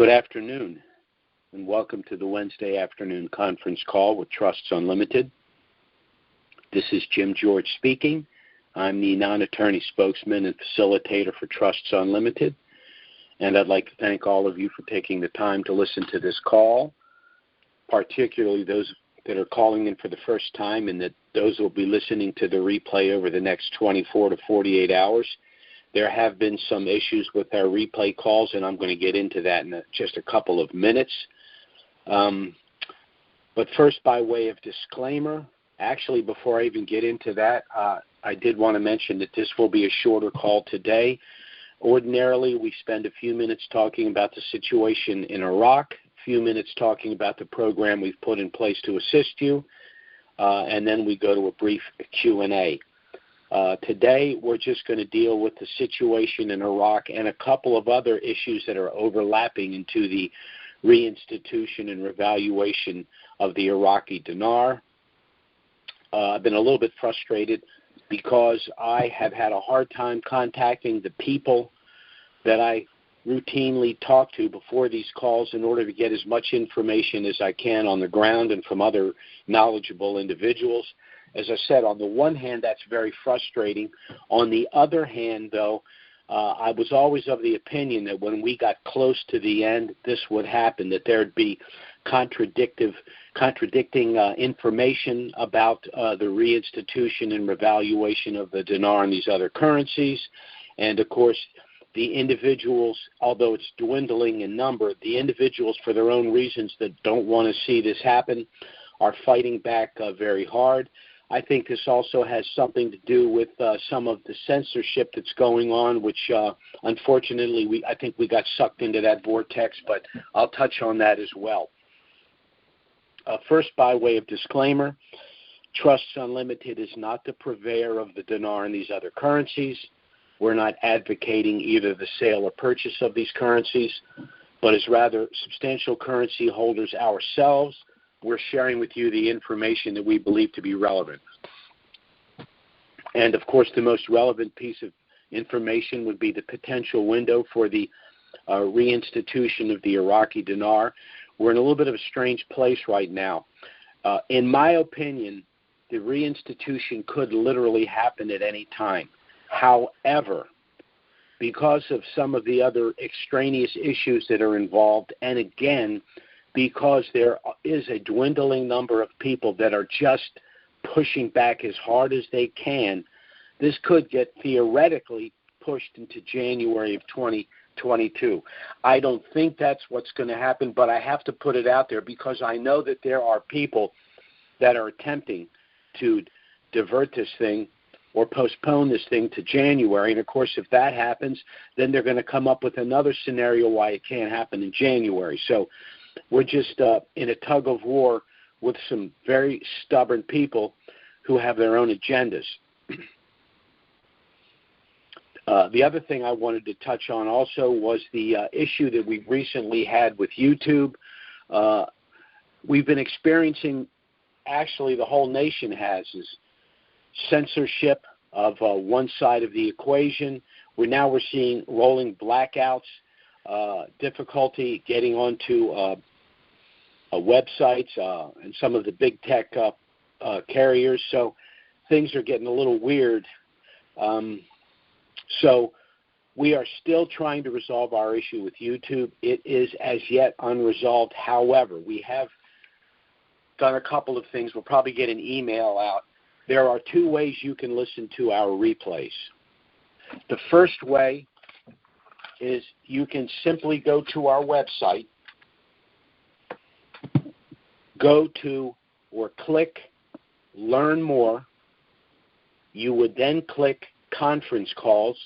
Good afternoon, and welcome to the Wednesday afternoon conference call with Trusts Unlimited. This is Jim George speaking. I'm the non-attorney spokesman and facilitator for Trusts Unlimited, and I'd like to thank all of you for taking the time to listen to this call, particularly those that are calling in for the first time and that those will be listening to the replay over the next 24 to 48 hours. There have been some issues with our replay calls, and I'm going to get into that in just a couple of minutes. But first, by way of disclaimer, actually, before I even get into that, I did want to mention that this will be a shorter call today. Ordinarily, we spend a few minutes talking about the situation in Iraq, a few minutes talking about the program we've put in place to assist you, and then we go to a brief Q&A. Today, we're just going to deal with the situation in Iraq and a couple of other issues that are overlapping into the reinstitution and revaluation of the Iraqi Dinar. I've been a little bit frustrated because I have had a hard time contacting the people that I routinely talk to before these calls in order to get as much information as I can on the ground and from other knowledgeable individuals. As I said, on the one hand, that's very frustrating. On the other hand, though, I was always of the opinion that when we got close to the end, this would happen, that there would be contradicting information about the reinstitution and revaluation of the dinar and these other currencies. And, of course, the individuals, although it's dwindling in number, the individuals, for their own reasons that don't want to see this happen, are fighting back very hard. I think this also has something to do with some of the censorship that's going on, which unfortunately I think we got sucked into that vortex, but I'll touch on that as well. First, by way of disclaimer, Trusts Unlimited is not the purveyor of the dinar and these other currencies. We're not advocating either the sale or purchase of these currencies, but as rather substantial currency holders ourselves, we're sharing with you the information that we believe to be relevant. And, of course, the most relevant piece of information would be the potential window for the reinstitution of the Iraqi dinar. We're in a little bit of a strange place right now. In my opinion, the reinstitution could literally happen at any time. However, because of some of the other extraneous issues that are involved, and again, because there is a dwindling number of people that are just pushing back as hard as they can, this could get theoretically pushed into January of 2022. I don't think that's what's going to happen, but I have to put it out there because I know that there are people that are attempting to divert this thing or postpone this thing to January. And, of course, if that happens, then they're going to come up with another scenario why it can't happen in January. So we're just in a tug of war with some very stubborn people who have their own agendas. The other thing I wanted to touch on also was the issue that we recently had with YouTube. We've been experiencing, actually the whole nation has, is censorship of one side of the equation. We're seeing rolling blackouts, difficulty getting onto websites and some of the big tech carriers. So things are getting a little weird. So we are still trying to resolve our issue with YouTube. It is as yet unresolved. However, we have done a couple of things. We'll probably get an email out. There are two ways you can listen to our replays. The first way is you can simply go to our website, go to or click Learn More. You would then click Conference Calls.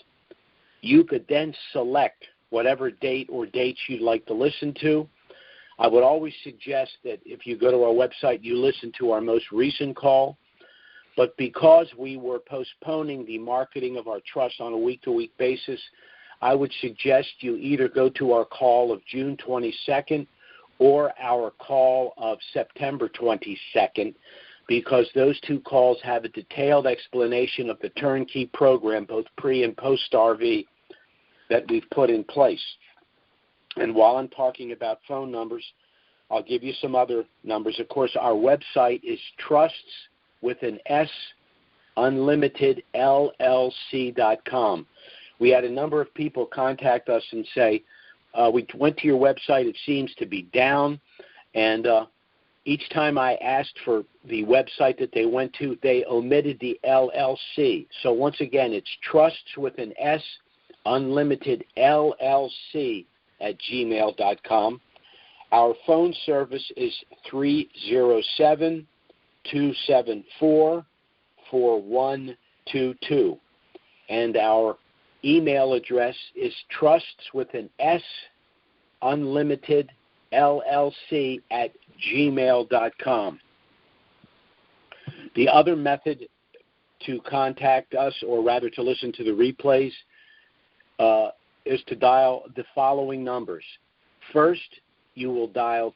You could then select whatever date or dates you'd like to listen to. I would always suggest that if you go to our website, you listen to our most recent call. But because we were postponing the marketing of our trust on a week-to-week basis, I would suggest you either go to our call of June 22nd or our call of September 22nd, because those two calls have a detailed explanation of the turnkey program, both pre- and post-RV, that we've put in place. And while I'm talking about phone numbers, I'll give you some other numbers. Of course, our website is trusts with an S, unlimitedllc.com. We had a number of people contact us and say, we went to your website, it seems to be down, and each time I asked for the website that they went to, they omitted the LLC. So once again, it's trusts with an S, unlimitedllc@gmail.com. Our phone service is 307-274-4122. And our email address is trusts with an S, unlimitedllc@gmail.com. The other method to contact us, or rather to listen to the replays, is to dial the following numbers. First, you will dial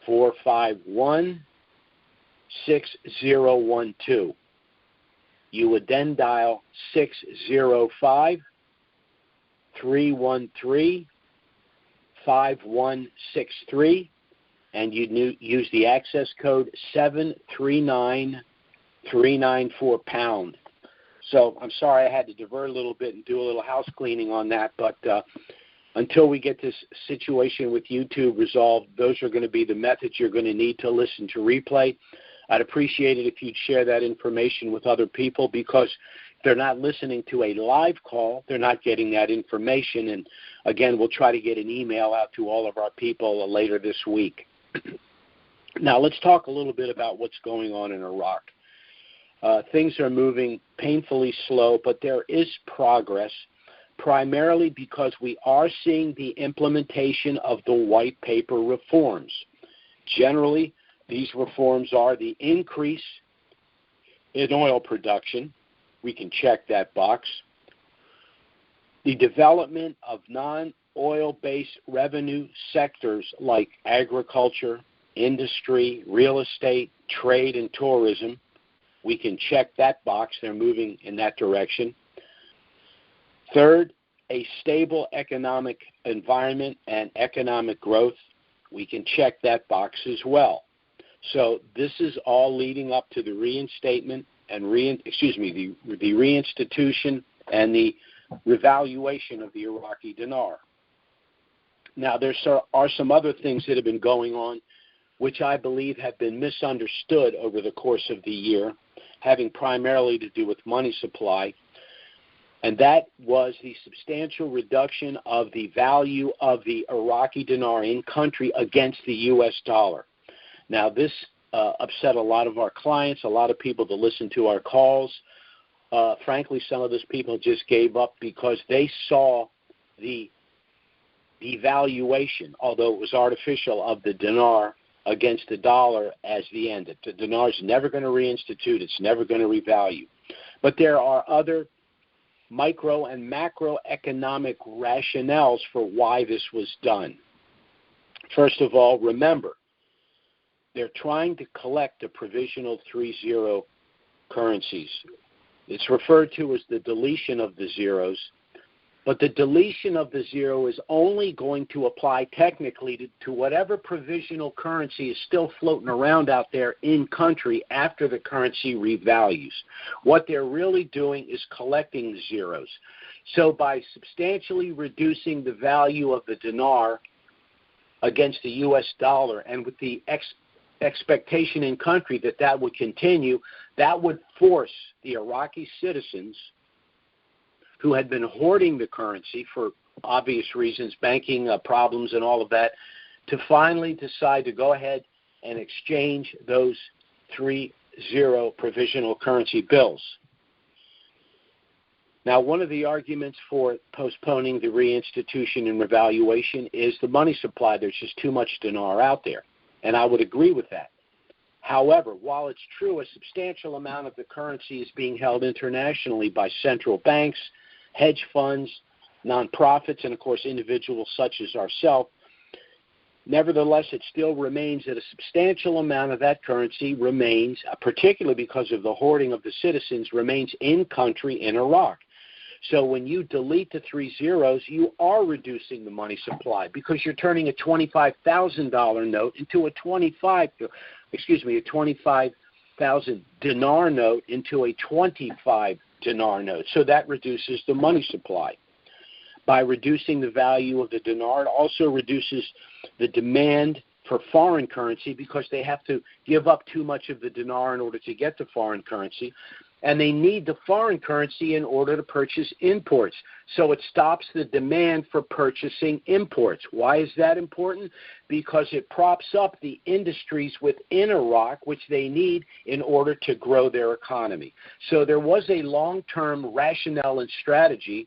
206-451-6012. You would then dial 605-313-5163, and you use the access code 739394#. So I'm sorry I had to divert a little bit and do a little house cleaning on that, but until we get this situation with YouTube resolved, those are going to be the methods you're going to need to listen to replay. I'd appreciate it if you'd share that information with other people, because if they're not listening to a live call, they're not getting that information. And again, we'll try to get an email out to all of our people later this week. Now, let's talk a little bit about what's going on in Iraq. Things are moving painfully slow, but there is progress, primarily because we are seeing the implementation of the white paper reforms. Generally, these reforms are the increase in oil production. We can check that box. The development of non-oil-based revenue sectors like agriculture, industry, real estate, trade, and tourism. We can check that box. They're moving in that direction. Third, a stable economic environment and economic growth. We can check that box as well. So this is all leading up to the reinstatement and the reinstitution and the revaluation of the Iraqi dinar. Now, there are some other things that have been going on which I believe have been misunderstood over the course of the year, having primarily to do with money supply, and that was the substantial reduction of the value of the Iraqi dinar in country against the U.S. dollar. Now, this upset a lot of our clients, a lot of people that listen to our calls. Frankly, some of those people just gave up because they saw the devaluation, although it was artificial, of the dinar against the dollar as the end. The dinar is never going to reinstitute. It's never going to revalue. But there are other micro and macroeconomic rationales for why this was done. First of all, remember, they're trying to collect the provisional 30 currencies. It's referred to as the deletion of the zeros, but the deletion of the zero is only going to apply technically to whatever provisional currency is still floating around out there in country after the currency revalues. What they're really doing is collecting zeros. So by substantially reducing the value of the dinar against the U.S. dollar, and with the expectation in country that that would continue, that would force the Iraqi citizens who had been hoarding the currency for obvious reasons, banking problems and all of that, to finally decide to go ahead and exchange those 30 provisional currency bills. Now, one of the arguments for postponing the reinstitution and revaluation is the money supply. There's just too much dinar out there, and I would agree with that. However, while it's true a substantial amount of the currency is being held internationally by central banks, hedge funds, nonprofits, and, of course, individuals such as ourselves, nevertheless, it still remains that a substantial amount of that currency remains, particularly because of the hoarding of the citizens, remains in country in Iraq. So when you delete the 3 zeros, you are reducing the money supply because you're turning a $25,000 note into a 25,000 dinar note into a 25 dinar note. So that reduces the money supply. By reducing the value of the dinar, it also reduces the demand for foreign currency because they have to give up too much of the dinar in order to get the foreign currency. And they need the foreign currency in order to purchase imports. So it stops the demand for purchasing imports. Why is that important? Because it props up the industries within Iraq, which they need in order to grow their economy. So there was a long-term rationale and strategy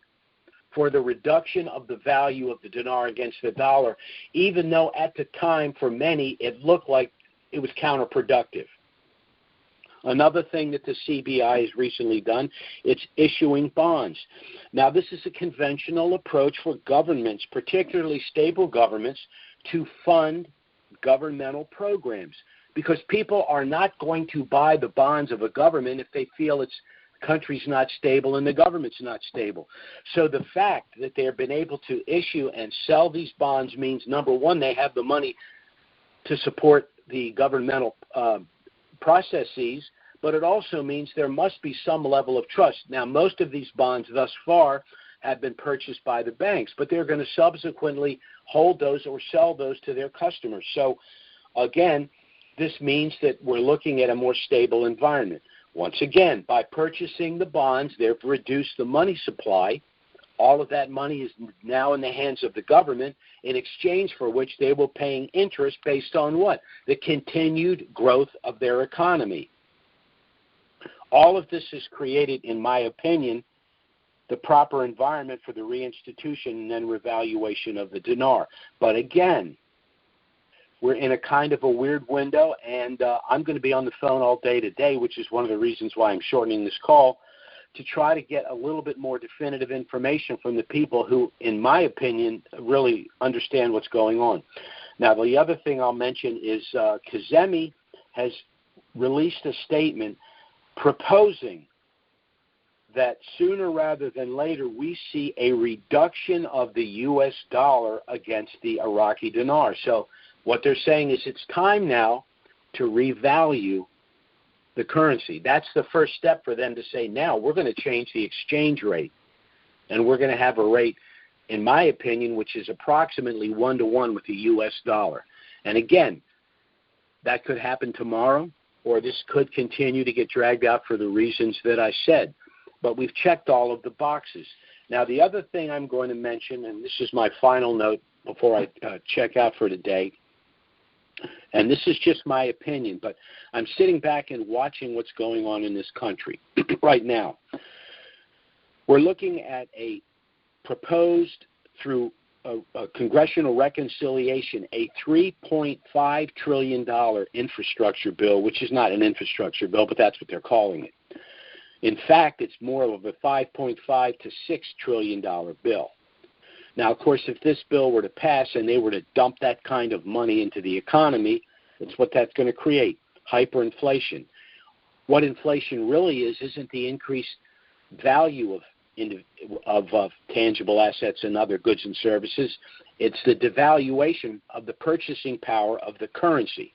for the reduction of the value of the dinar against the dollar, even though at the time for many it looked like it was counterproductive. Another thing that the CBI has recently done, it's issuing bonds. Now, this is a conventional approach for governments, particularly stable governments, to fund governmental programs because people are not going to buy the bonds of a government if they feel its country's not stable and the government's not stable. So the fact that they've been able to issue and sell these bonds means, number one, they have the money to support the governmental processes, but it also means there must be some level of trust. Now, most of these bonds thus far have been purchased by the banks, but they're going to subsequently hold those or sell those to their customers. So, again, this means that we're looking at a more stable environment. Once again, by purchasing the bonds, they've reduced the money supply. All of that money is now in the hands of the government, in exchange for which they will be paying interest based on what? The continued growth of their economy. All of this has created, in my opinion, the proper environment for the reinstitution and then revaluation of the dinar. But again, we're in a kind of a weird window, and I'm going to be on the phone all day today, which is one of the reasons why I'm shortening this call, to try to get a little bit more definitive information from the people who, in my opinion, really understand what's going on. Now, the other thing I'll mention is Kazemi has released a statement proposing that sooner rather than later we see a reduction of the U.S. dollar against the Iraqi dinar. So what they're saying is it's time now to revalue the currency. That's the first step for them to say, now we're going to change the exchange rate, and we're going to have a rate, in my opinion, which is approximately 1-to-1 with the U.S. dollar. And again, that could happen tomorrow, or this could continue to get dragged out for the reasons that I said. But we've checked all of the boxes. Now, the other thing I'm going to mention, and this is my final note before I check out for today, and this is just my opinion, but I'm sitting back and watching what's going on in this country right now. We're looking at a proposed, through a congressional reconciliation, a $3.5 trillion infrastructure bill, which is not an infrastructure bill, but that's what they're calling it. In fact, it's more of a $5.5 to $6 trillion bill. Now, of course, if this bill were to pass and they were to dump that kind of money into the economy, that's what that's going to create, hyperinflation. What inflation really is isn't the increased value of tangible assets and other goods and services. It's the devaluation of the purchasing power of the currency.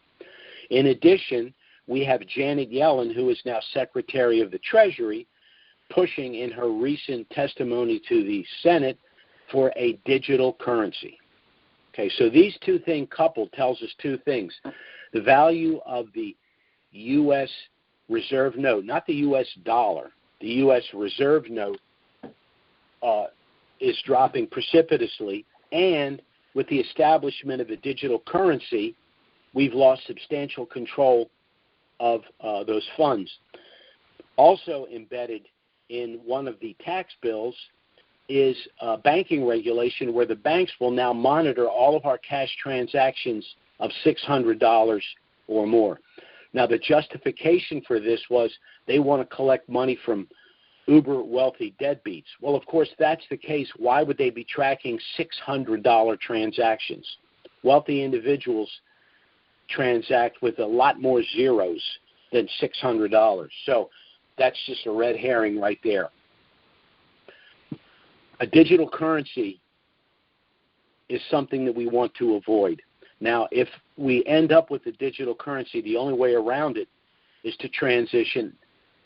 In addition, we have Janet Yellen, who is now Secretary of the Treasury, pushing in her recent testimony to the Senate for a digital currency. Okay, so these two things coupled tells us two things. The value of the U.S. reserve note, not the U.S. dollar, the U.S. reserve note is dropping precipitously, and with the establishment of a digital currency, we've lost substantial control of those funds. Also embedded in one of the tax bills is banking regulation, where the banks will now monitor all of our cash transactions of $600 or more. Now, the justification for this was they want to collect money from uber wealthy deadbeats. Well, of course, that's the case. Why would they be tracking $600 transactions? Wealthy individuals transact with a lot more zeros than $600. So that's just a red herring right there. A digital currency is something that we want to avoid. Now, if we end up with a digital currency, the only way around it is to transition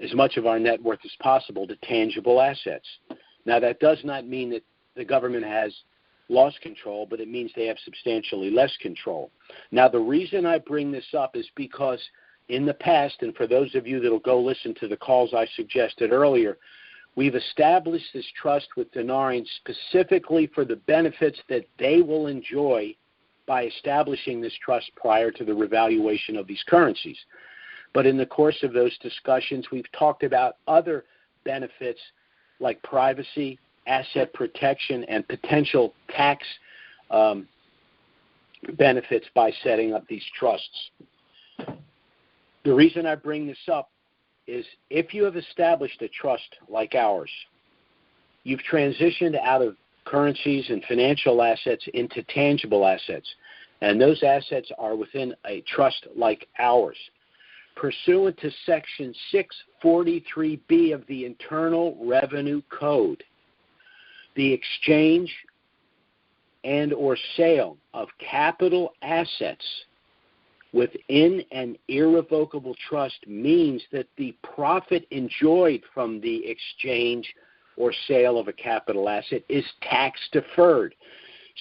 as much of our net worth as possible to tangible assets. Now, that does not mean that the government has lost control, but it means they have substantially less control. Now, the reason I bring this up is because in the past, and for those of you that will go listen to the calls I suggested earlier, we've established this trust with Dinarians specifically for the benefits that they will enjoy by establishing this trust prior to the revaluation of these currencies. But in the course of those discussions, we've talked about other benefits like privacy, asset protection, and potential tax benefits by setting up these trusts. The reason I bring this up is if you have established a trust like ours, you've transitioned out of currencies and financial assets into tangible assets, and those assets are within a trust like ours. Pursuant to Section 643B of the Internal Revenue Code, the exchange and or sale of capital assets within an irrevocable trust means that the profit enjoyed from the exchange or sale of a capital asset is tax deferred.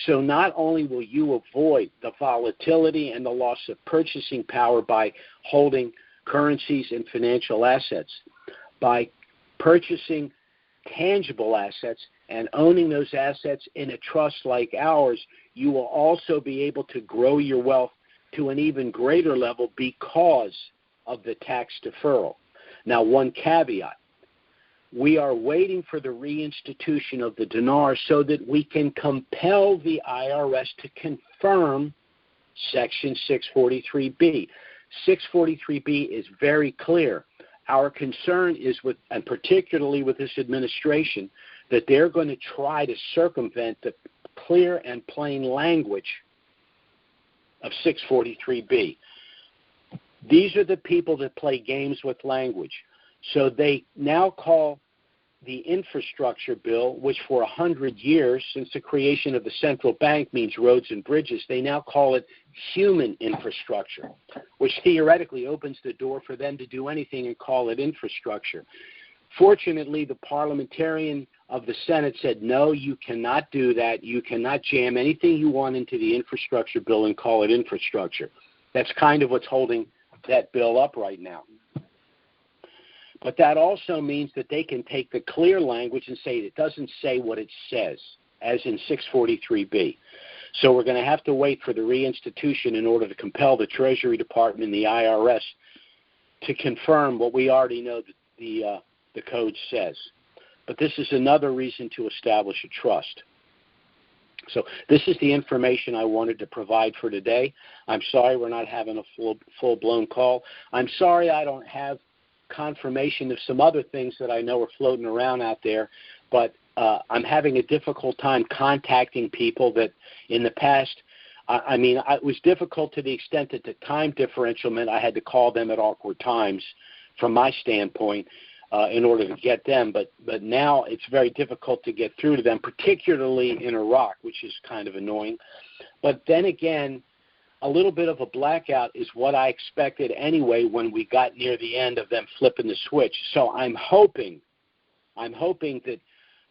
So not only will you avoid the volatility and the loss of purchasing power by holding currencies and financial assets, by purchasing tangible assets and owning those assets in a trust like ours, you will also be able to grow your wealth to an even greater level because of the tax deferral. Now, one caveat. We are waiting for the reinstitution of the dinar so that we can compel the IRS to confirm Section 643B. 643B is very clear. Our concern is with, and particularly with this administration, that they're going to try to circumvent the clear and plain language of 643B. These are the people that play games with language. So they now call the infrastructure bill, which for 100 years, since the creation of the central bank means roads and bridges, they now call it human infrastructure, which theoretically opens the door for them to do anything and call it infrastructure. Fortunately, the parliamentarian of the Senate said, no, you cannot do that. You cannot jam anything you want into the infrastructure bill and call it infrastructure. That's kind of what's holding that bill up right now. But that also means that they can take the clear language and say it doesn't say what it says, as in 643B. So we're going to have to wait for the reinstitution in order to compel the Treasury Department and the IRS to confirm what we already know that the code says. But this is another reason to establish a trust. So this is the information I wanted to provide for today. I'm sorry we're not having a full-blown call. I'm sorry I don't have confirmation of some other things that I know are floating around out there, but I'm having a difficult time contacting people that in the past, it was difficult to the extent that the time differential meant I had to call them at awkward times from my standpoint in order to get them, but now it's very difficult to get through to them, particularly in Iraq, which is kind of annoying. But then again, a little bit of a blackout is what I expected anyway when we got near the end of them flipping the switch. So I'm hoping that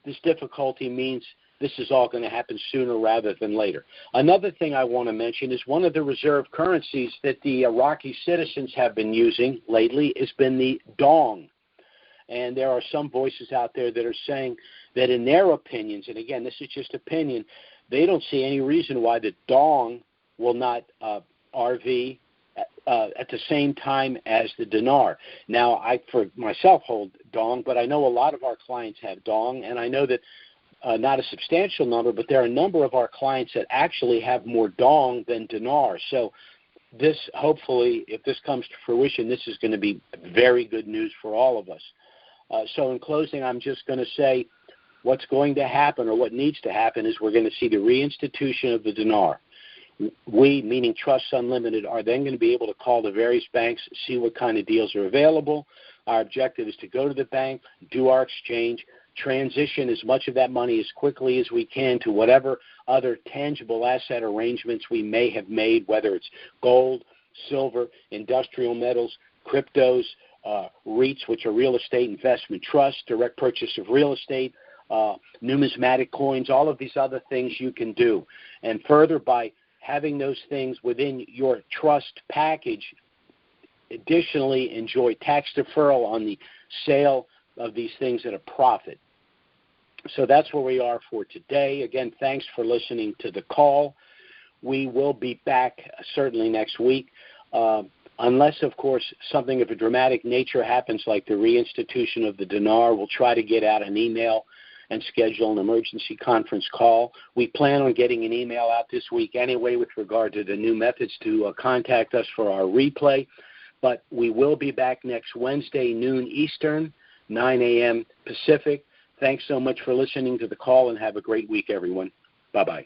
this difficulty means this is all going to happen sooner rather than later. Another thing I want to mention is one of the reserve currencies that the Iraqi citizens have been using lately has been the dong. And there are some voices out there that are saying that in their opinions, and again, this is just opinion, they don't see any reason why the dong will not RV at the same time as the dinar. Now, I, for myself, hold dong, but I know a lot of our clients have dong, and I know that not a substantial number, but there are a number of our clients that actually have more dong than dinar. So this, hopefully, if this comes to fruition, this is going to be very good news for all of us. So in closing, I'm just going to say what's going to happen, or what needs to happen, is we're going to see the reinstitution of the dinar. We, meaning Trusts Unlimited, are then going to be able to call the various banks, see what kind of deals are available. Our objective is to go to the bank, do our exchange, transition as much of that money as quickly as we can to whatever other tangible asset arrangements we may have made, whether it's gold, silver, industrial metals, cryptos, REITs, which are real estate investment trusts, direct purchase of real estate, numismatic coins, all of these other things you can do. And further, by having those things within your trust package, additionally enjoy tax deferral on the sale of these things at a profit. So that's where we are for today. Again, thanks for listening to the call. We will be back certainly next week, unless, of course, something of a dramatic nature happens like the reinstitution of the dinar. We'll try to get out an email and schedule an emergency conference call. We plan on getting an email out this week anyway with regard to the new methods to contact us for our replay. But we will be back next Wednesday, noon Eastern, 9 a.m. Pacific. Thanks so much for listening to the call, and have a great week, everyone. Bye-bye.